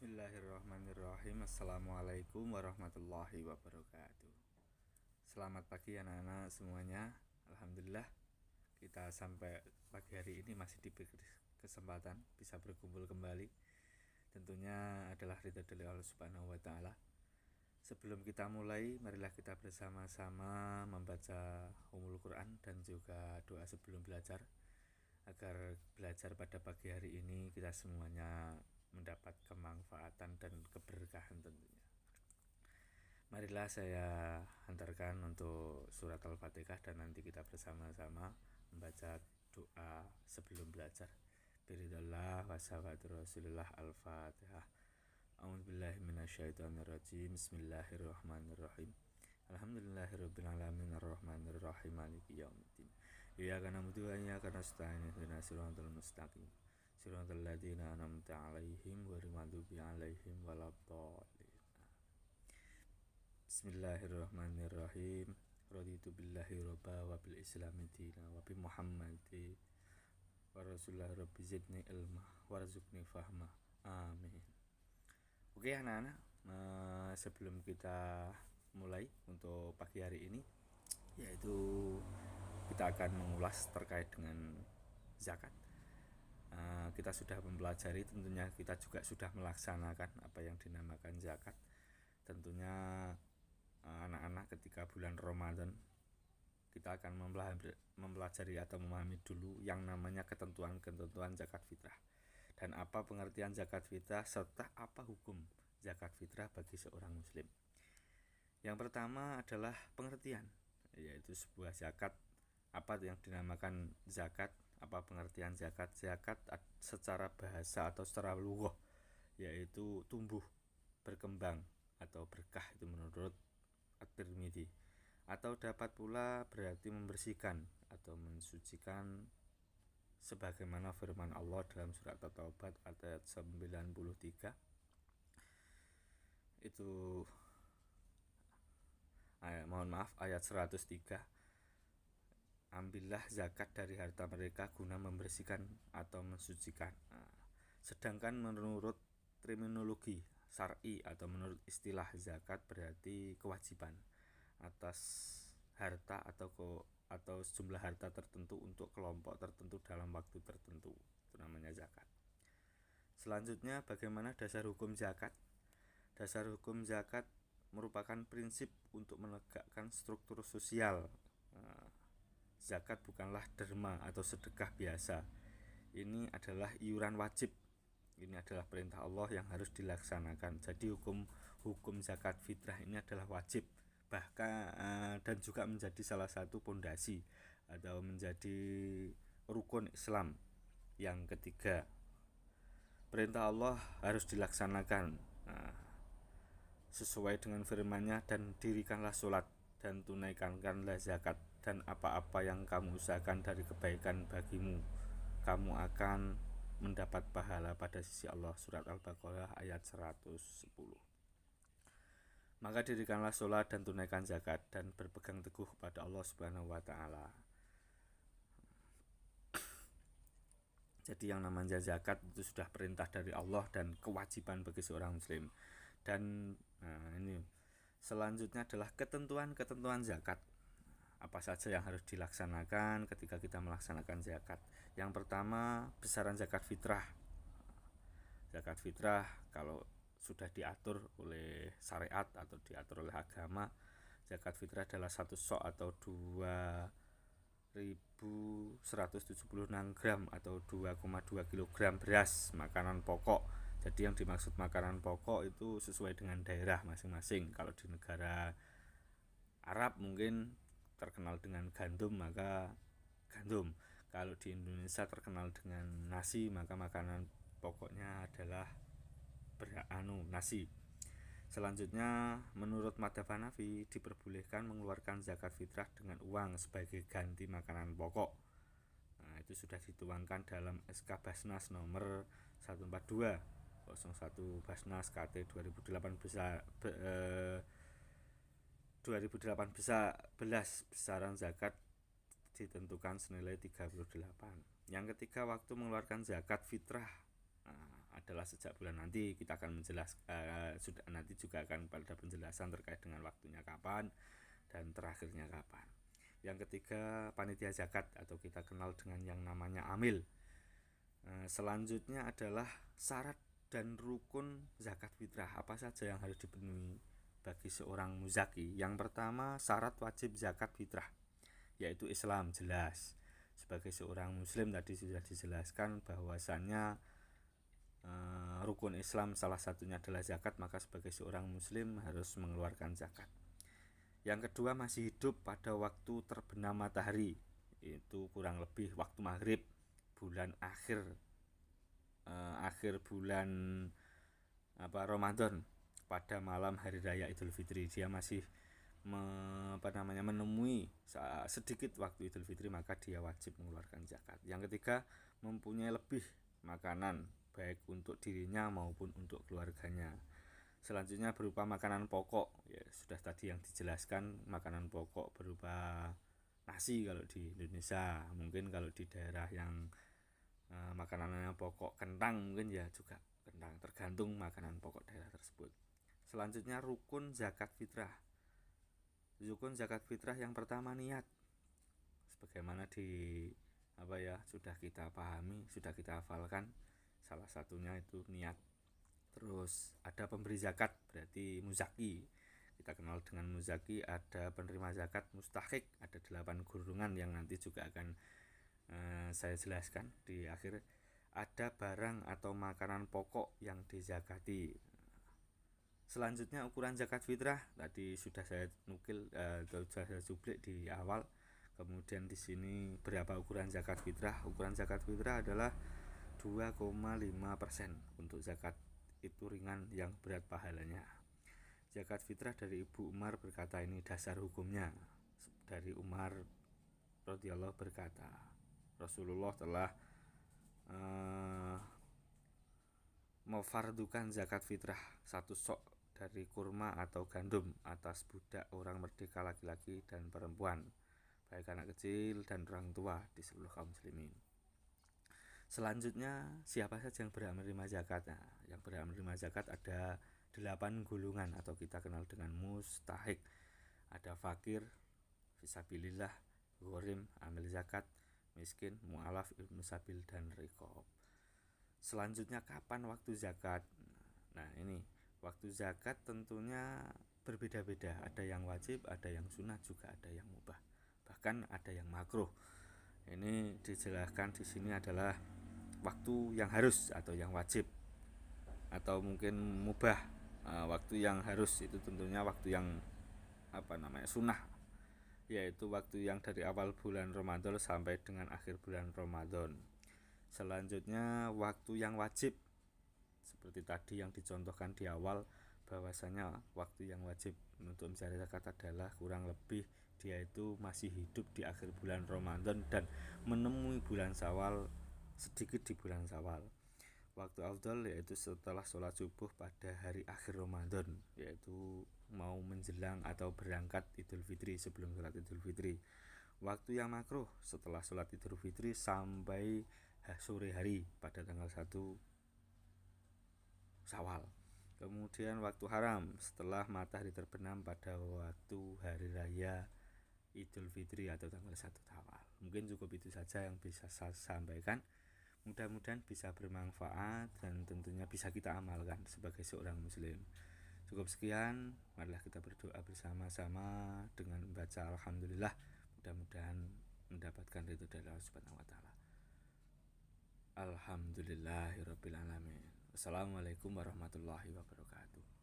Bismillahirrahmanirrahim. Assalamualaikum warahmatullahi wabarakatuh. Selamat pagi anak-anak semuanya. Alhamdulillah kita sampai pagi hari ini masih diberi kesempatan bisa berkumpul kembali. Tentunya adalah ridho dari Allah Subhanahu wa taala. Sebelum kita mulai, marilah kita bersama-sama membaca Ummul Quran dan juga doa sebelum belajar, agar belajar pada pagi hari ini kita semuanya mendapat kemanfaatan dan keberkahan tentunya. Marilah saya hantarkan untuk surat Al-Fatihah dan nanti kita bersama-sama membaca doa sebelum belajar. Biridallah wa salawatu Rasulillah. Al-Fatihah. A'udzubillahi minasyaitonirrajim. Bismillahirrahmanirrahim. Alhamdulillahirabbil alamin arrahmanir rahim maliki yaumiddin. Iyyaka na'budu wa iyyaka nasta'in ihdinas siratal mustaqim siratal ladzina an'amta 'alaihim ghairil maghdubi 'alaihim waladdallin. Bismillahirrahmanirrahim. Raditu billahi robba wa bil islami dina wa bi muhammadi wa rasulullah rabbi zidni ilma warzuqni fahma. Amin. Oke anak-anak, sebelum kita mulai untuk pagi hari ini, yaitu kita akan mengulas terkait dengan zakat. Kita sudah mempelajari, tentunya kita juga sudah melaksanakan apa yang dinamakan zakat. Tentunya anak-anak ketika bulan Ramadan kita akan mempelajari atau memahami dulu yang namanya ketentuan-ketentuan zakat fitrah dan apa pengertian zakat fitrah serta apa hukum zakat fitrah bagi seorang muslim. Yang pertama adalah pengertian, yaitu sebuah zakat. Apa yang dinamakan zakat? Apa pengertian zakat? Zakat secara bahasa atau secara lughah yaitu tumbuh, berkembang atau berkah, itu menurut At-Tirmidzi. Atau dapat pula berarti membersihkan atau mensucikan, sebagaimana firman Allah dalam surat At-Taubah ayat 93. Itu ayat 103. Ambillah zakat dari harta mereka guna membersihkan atau mensucikan. Sedangkan menurut terminologi syar'i atau menurut istilah zakat berarti kewajiban atas harta atau sejumlah harta tertentu untuk kelompok tertentu dalam waktu tertentu. Itu namanya zakat. Selanjutnya, bagaimana dasar hukum zakat? Dasar hukum zakat merupakan prinsip untuk menegakkan struktur sosial. Zakat bukanlah derma atau sedekah biasa. Ini adalah iuran wajib. Ini adalah perintah Allah yang harus dilaksanakan. Jadi hukum zakat fitrah ini adalah wajib, bahkan dan juga menjadi salah satu pondasi atau menjadi rukun Islam yang ketiga. Perintah Allah harus dilaksanakan sesuai dengan firman-Nya, dan dirikanlah sholat dan tunaikanlah zakat, dan apa-apa yang kamu usahakan dari kebaikan bagimu, kamu akan mendapat pahala pada sisi Allah. Surat Al-Baqarah ayat 110. Maka dirikanlah sholat dan tunaikan zakat dan berpegang teguh kepada Allah Subhanahu wa taala. Jadi yang namanya zakat itu sudah perintah dari Allah dan kewajiban bagi seorang muslim. Dan ini selanjutnya adalah ketentuan zakat. Apa saja yang harus dilaksanakan ketika kita melaksanakan zakat? Yang pertama, besaran zakat fitrah. Zakat fitrah kalau sudah diatur oleh syariat atau diatur oleh agama, zakat fitrah adalah 1 sok atau 2.176 gram atau 2,2 kg beras makanan pokok. Jadi yang dimaksud makanan pokok itu sesuai dengan daerah masing-masing. Kalau di negara Arab mungkin terkenal dengan gandum, maka gandum. Kalau di Indonesia terkenal dengan nasi, maka makanan pokoknya adalah nasi. Selanjutnya, menurut madzhab Hanafi diperbolehkan mengeluarkan zakat fitrah dengan uang sebagai ganti makanan pokok. Itu sudah dituangkan dalam SK Basnas nomor 142 01 Basnas KT 2018 besaran zakat ditentukan senilai 38. Yang ketiga, waktu mengeluarkan zakat fitrah adalah adalah sejak bulan. Nanti kita akan menjelaskan, sudah nanti juga akan pada penjelasan terkait dengan waktunya kapan dan terakhirnya kapan. Yang ketiga, panitia zakat atau kita kenal dengan yang namanya amil. Selanjutnya adalah syarat dan rukun zakat fitrah. Apa saja yang harus dipenuhi bagi seorang muzaki? Yang pertama, syarat wajib zakat fitrah, yaitu Islam, jelas. Sebagai seorang muslim tadi sudah dijelaskan bahwasannya rukun Islam salah satunya adalah zakat, maka sebagai seorang muslim harus mengeluarkan zakat. Yang kedua, masih hidup pada waktu terbenam matahari, itu kurang lebih waktu maghrib bulan akhir bulan Ramadan pada malam hari raya Idul Fitri. Dia masih menemui sedikit waktu Idul Fitri, maka dia wajib mengeluarkan zakat. Yang ketiga, mempunyai lebih makanan baik untuk dirinya maupun untuk keluarganya. Selanjutnya berupa makanan pokok, ya sudah tadi yang dijelaskan, makanan pokok berupa nasi kalau di Indonesia. Mungkin kalau di daerah yang makanannya pokok kentang, mungkin ya juga kentang, tergantung makanan pokok daerah tersebut. Selanjutnya rukun zakat fitrah. Rukun zakat fitrah yang pertama niat, sebagaimana sudah kita pahami, sudah kita hafalkan, salah satunya itu niat. Terus ada pemberi zakat, berarti muzaki. Kita kenal dengan muzaki. Ada penerima zakat mustahik, ada 8 golongan yang nanti juga akan saya jelaskan di akhir. Ada barang atau makanan pokok yang dizakati. Selanjutnya ukuran zakat fitrah tadi sudah saya nukil, sudah saya cuplik di awal. Kemudian di sini berapa ukuran zakat fitrah? Ukuran zakat fitrah adalah 2,5%. Untuk zakat itu ringan, yang berat pahalanya. Zakat fitrah dari Ibu Umar berkata, ini dasar hukumnya. Dari Umar radhiyallahu berkata, Rasulullah telah memfardukan zakat fitrah 1 sok dari kurma atau gandum atas budak orang merdeka laki-laki dan perempuan, baik anak kecil dan orang tua di seluruh kaum muslimin. Selanjutnya, siapa saja yang berhak menerima zakat? Nah, yang berhak menerima zakat ada 8 golongan atau kita kenal dengan mustahik. Ada fakir, fisabilillah, ghorim, amil zakat, miskin, mu'alaf, ibnu sabil, dan riqab. Selanjutnya, kapan waktu zakat? Nah, ini waktu zakat tentunya berbeda-beda. Ada yang wajib, ada yang sunnah, juga ada yang mubah. Bahkan ada yang makruh. Ini dijelaskan di sini adalah waktu yang harus atau yang wajib, atau mungkin mubah. Waktu yang harus itu tentunya waktu yang sunnah, yaitu waktu yang dari awal bulan Ramadan sampai dengan akhir bulan Ramadan. Selanjutnya waktu yang wajib, seperti tadi yang dicontohkan di awal, bahwasanya waktu yang wajib untuk mencari zakat adalah kurang lebih dia itu masih hidup di akhir bulan Ramadan dan menemui bulan Syawal, sedikit di bulan Syawal. Waktu afdal yaitu setelah sholat subuh pada hari akhir Ramadan, yaitu mau menjelang atau berangkat Idul Fitri, sebelum sholat Idul Fitri. Waktu yang makruh setelah sholat Idul Fitri sampai sore hari pada tanggal 1 Syawal. Kemudian waktu haram setelah matahari terbenam pada waktu hari raya Idul Fitri atau tanggal 1 Syawal. Mungkin cukup itu saja yang bisa saya sampaikan. Mudah-mudahan bisa bermanfaat dan tentunya bisa kita amalkan sebagai seorang muslim. Cukup sekian, marilah kita berdoa bersama-sama dengan membaca alhamdulillah. Mudah-mudahan mendapatkan ridho dari Allah Subhanahu wa taala. Alhamdulillahirabbil alamin. Wassalamualaikum warahmatullahi wabarakatuh.